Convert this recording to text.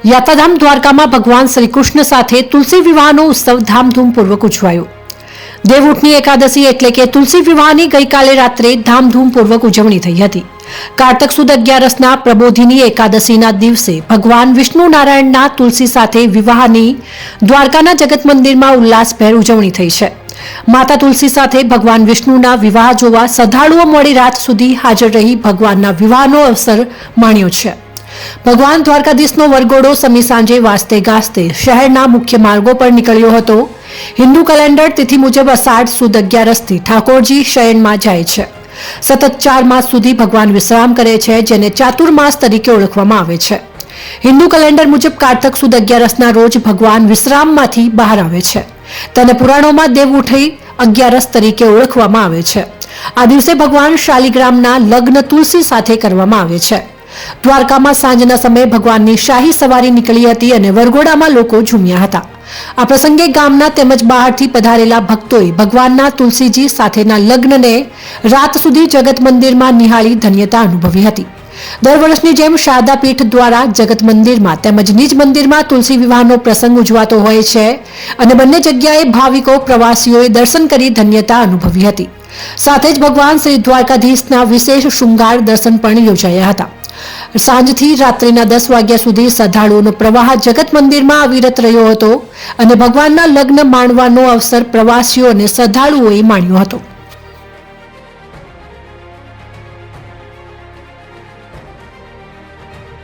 યાત્રાધામ દ્વારકામાં ભગવાન શ્રી કૃષ્ણ સાથે તુલસી વિવાહનો ઉત્સવ ધામધૂમપૂર્વક ઉજવાયો। દેવઉઠની એકાદશી એટલે કે તુલસી વિવાહની ગઈકાલે રાત્રે ધામધૂમપૂર્વક ઉજવણી થઈ હતી। કારતક સુદ 11ના પ્રબોધિની એકાદશીના દિવસે ભગવાન વિષ્ણુ નારાયણના તુલસી સાથે વિવાહની દ્વારકાના જગત મંદિરમાં ઉલ્લાસભેર ઉજવણી થઈ છે। માતા તુલસી સાથે ભગવાન વિષ્ણુના વિવાહ જોવા શ્રદ્ધાળુઓ મોડી રાત સુધી હાજર રહી ભગવાનના વિવાહનો અવસર માણ્યો છે। ભગવાન દ્વારકાધીશનો વરઘોડો સમી સાંજે વાજતે ગાજતે શહેરના મુખ્ય માર્ગો પર નીકળ્યો હતો। હિન્દુ કેલેન્ડર તિથિ મુજબ અષાઢ સુદ 11થી ઠાકોરજી શયનમાં જાય છે। સતત 4 માસ સુધી ભગવાન વિશ્રામ કરે છે, જેને ચાતુર્માસ તરીકે ઓળખવામાં આવે છે। હિન્દુ કેલેન્ડર મુજબ કારતક સુદ 11ના રોજ ભગવાન વિશ્રામમાંથી બહાર આવે છે। તેને પુરાણોમાં દેવઉઠી 11 તરીકે ઓળખવામાં આવે છે। આ દિવસે ભગવાન શાલિગ્રામના લગ્ન તુલસી સાથે કરવામાં આવે છે। દ્વારકામાં સાંજના સમયે ભગવાનની શાહી સવારી નીકળી હતી અને વરઘોડામાં લોકો ઝૂમ્યા હતા। આ પ્રસંગે ગામના તેમજ બહારથી પધારેલા ભક્તોએ ભગવાનના તુલસીજી સાથેના લગ્નને રાત સુધી જગત મંદિરમાં નિહાળી ધન્યતા અનુભવી હતી। દર વર્ષની જેમ શારદા પીઠ દ્વારા જગત મંદિરમાં તેમજ નિજ મંદિરમાં તુલસી વિવાહનો પ્રસંગ ઉજવાતો હોય છે અને બંને જગ્યાએ ભાવિકો પ્રવાસીઓએ દર્શન કરી ધન્યતા અનુભવી હતી। સાથે જ ભગવાન શ્રી દ્વારકાધીશના વિશેષ શૃંગાર દર્શન પણ યોજાયા હતા। સાંજથી રાત્રિના 10 વાગ્યા સુધી શ્રદ્ધાળુઓનો પ્રવાહ જગત મંદિરમાં અવિરત રહ્યો હતો અને ભગવાનના લગ્ન માણવાનો અવસર પ્રવાસીઓ અને શ્રદ્ધાળુઓએ માણ્યો હતો।